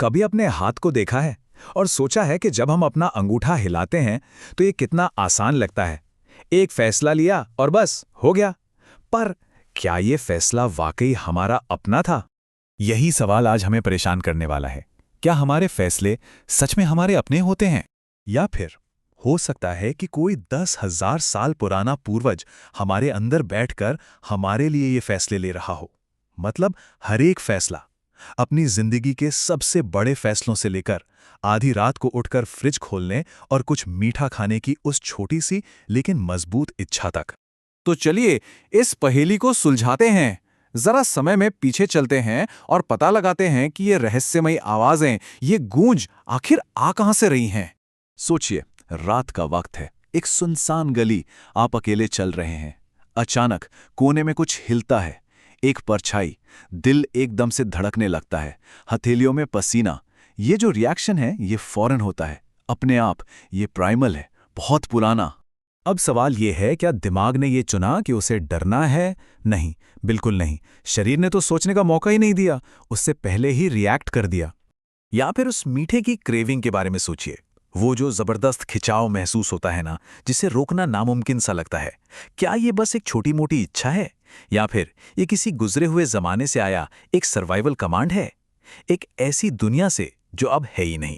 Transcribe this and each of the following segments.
कभी अपने हाथ को देखा है और सोचा है कि जब हम अपना अंगूठा हिलाते हैं तो ये कितना आसान लगता है। एक फैसला लिया और बस हो गया। पर क्या ये फैसला वाकई हमारा अपना था? यही सवाल आज हमें परेशान करने वाला है। क्या हमारे फैसले सच में हमारे अपने होते हैं, या फिर हो सकता है कि कोई 10,000 साल पुराना पूर्वज हमारे अंदर बैठकर हमारे लिए ये फैसले ले रहा हो? मतलब हर एक फैसला, अपनी जिंदगी के सबसे बड़े फैसलों से लेकर आधी रात को उठकर फ्रिज खोलने और कुछ मीठा खाने की उस छोटी सी लेकिन मजबूत इच्छा तक। तो चलिए इस पहेली को सुलझाते हैं। जरा समय में पीछे चलते हैं और पता लगाते हैं कि ये रहस्यमयी आवाजें, ये गूंज आखिर आ कहां से रही हैं। सोचिए, रात का वक्त है, एक सुनसान गली, आप अकेले चल रहे हैं। अचानक कोने में कुछ हिलता है, एक परछाई। दिल एकदम से धड़कने लगता है, हथेलियों में पसीना। ये जो रिएक्शन है ये फौरन होता है, अपने आप। ये प्राइमल है, बहुत पुराना। अब सवाल ये है, क्या दिमाग ने ये चुना कि उसे डरना है? नहीं, बिल्कुल नहीं। शरीर ने तो सोचने का मौका ही नहीं दिया, उससे पहले ही रिएक्ट कर दिया। या फिर उस मीठे की क्रेविंग के बारे में सोचिए, वो जो जबरदस्त खिंचाव महसूस होता है ना, जिसे रोकना नामुमकिन सा लगता है। क्या ये बस एक छोटी मोटी इच्छा है, या फिर ये किसी गुजरे हुए जमाने से आया एक सर्वाइवल कमांड है, एक ऐसी दुनिया से जो अब है ही नहीं?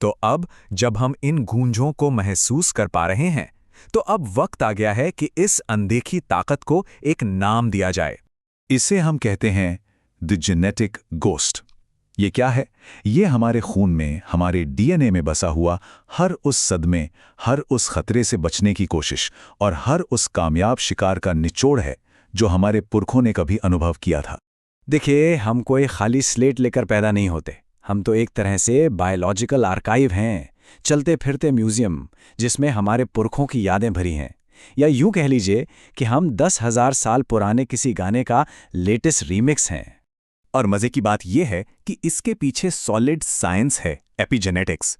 तो अब जब हम इन गूंजों को महसूस कर पा रहे हैं, तो अब वक्त आ गया है कि इस अनदेखी ताकत को एक नाम दिया जाए। इसे हम कहते हैं द जेनेटिक गोस्ट। ये क्या है? ये हमारे खून में, हमारे डीएनए में बसा हुआ हर उस सदमे, हर उस खतरे से बचने की कोशिश और हर उस कामयाब शिकार का निचोड़ है जो हमारे पुरखों ने कभी अनुभव किया था। देखिए, हम कोई खाली स्लेट लेकर पैदा नहीं होते। हम तो एक तरह से बायोलॉजिकल आर्काइव हैं, चलते फिरते म्यूजियम, जिसमें हमारे पुरखों की यादें भरी हैं। या यूं कह लीजिए कि हम 10,000 साल पुराने किसी गाने का लेटेस्ट रीमिक्स हैं। और मजे की बात यह है कि इसके पीछे सॉलिड साइंस है, एपिजेनेटिक्स।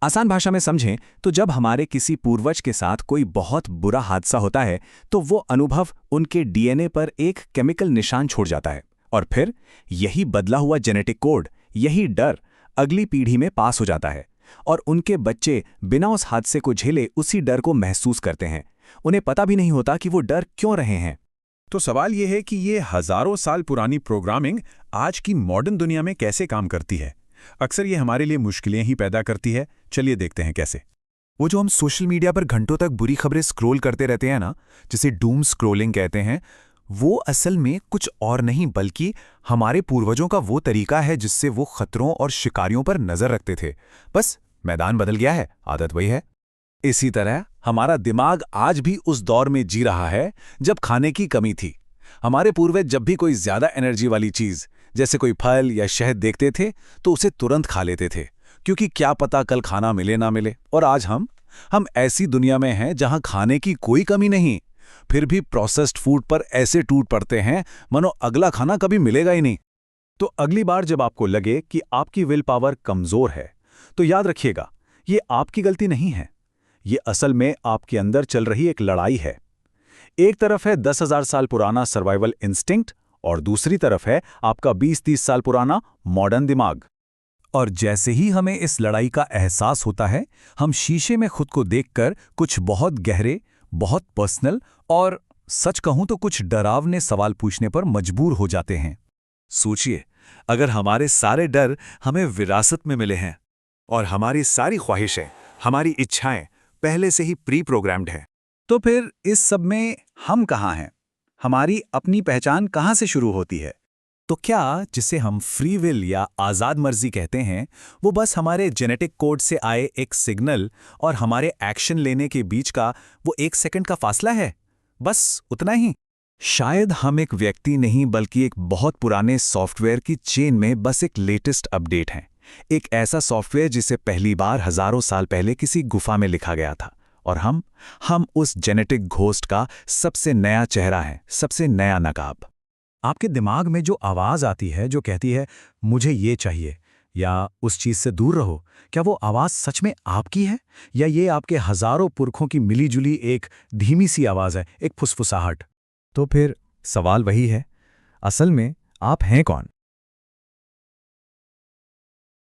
आसान भाषा में समझें तो जब हमारे किसी पूर्वज के साथ कोई बहुत बुरा हादसा होता है तो वो अनुभव उनके डीएनए पर एक केमिकल निशान छोड़ जाता है, और फिर यही बदला हुआ जेनेटिक कोड, यही डर अगली पीढ़ी में पास हो जाता है, और उनके बच्चे बिना उस हादसे को झेले उसी डर को महसूस करते हैं। उन्हें पता भी नहीं होता कि वो डर क्यों रहे हैं। तो सवाल यह है कि ये हजारों साल पुरानी प्रोग्रामिंग आज की मॉडर्न दुनिया में कैसे काम करती है? अक्सर ये हमारे लिए मुश्किलें ही पैदा करती है। चलिए देखते हैं कैसे। वो जो हम सोशल मीडिया पर घंटों तक बुरी खबरें स्क्रॉल करते रहते हैं ना, जिसे डूम स्क्रॉलिंग कहते हैं, वो असल में कुछ और नहीं बल्कि हमारे पूर्वजों का वो तरीका है जिससे वो खतरों और शिकारियों पर नजर रखते थे। बस मैदान बदल गया है, आदत वही है। इसी तरह हमारा दिमाग आज भी उस दौर में जी रहा है जब खाने की कमी थी। हमारे पूर्वज जब भी कोई ज्यादा एनर्जी वाली चीज जैसे कोई फल या शहद देखते थे तो उसे तुरंत खा लेते थे, क्योंकि क्या पता कल खाना मिले ना मिले। और आज हम ऐसी दुनिया में हैं जहां खाने की कोई कमी नहीं, फिर भी प्रोसेस्ड फूड पर ऐसे टूट पड़ते हैं मानो अगला खाना कभी मिलेगा ही नहीं। तो अगली बार जब आपको लगे कि आपकी विल पावर कमजोर है, तो याद रखिएगा, ये आपकी गलती नहीं है। ये असल में आपके अंदर चल रही एक लड़ाई है। एक तरफ है 10,000 साल पुराना सर्वाइवल इंस्टिंक्ट, और दूसरी तरफ है आपका 20-30 साल पुराना मॉडर्न दिमाग। और जैसे ही हमें इस लड़ाई का एहसास होता है, हम शीशे में खुद को देखकर कुछ बहुत गहरे, बहुत पर्सनल और सच कहूं तो कुछ डरावने सवाल पूछने पर मजबूर हो जाते हैं। सोचिए, अगर हमारे सारे डर हमें विरासत में मिले हैं और हमारी सारी ख्वाहिशें, हमारी इच्छाएं पहले से ही प्री प्रोग्राम्ड हैं, तो फिर इस सब में हम कहाँ हैं? हमारी अपनी पहचान कहाँ से शुरू होती है? तो क्या जिसे हम फ्री विल या आज़ाद मर्जी कहते हैं, वो बस हमारे जेनेटिक कोड से आए एक सिग्नल और हमारे एक्शन लेने के बीच का वो 1 सेकंड का फासला है? बस उतना ही? शायद हम एक व्यक्ति नहीं बल्कि एक बहुत पुराने सॉफ्टवेयर की चेन में बस एक लेटेस्ट अपडेट हैं। एक ऐसा सॉफ्टवेयर जिसे पहली बार हजारों साल पहले किसी गुफा में लिखा गया था, और हम उस जेनेटिक घोस्ट का सबसे नया चेहरा हैं, सबसे नया नकाब। आपके दिमाग में जो आवाज़ आती है जो कहती है मुझे ये चाहिए या उस चीज़ से दूर रहो, क्या वो आवाज़ सच में आपकी है, या ये आपके हजारों पुरखों की मिलीजुली एक धीमी सी आवाज़ है, एक फुसफुसाहट? तो फिर सवाल वही है, असल में आप हैं कौन?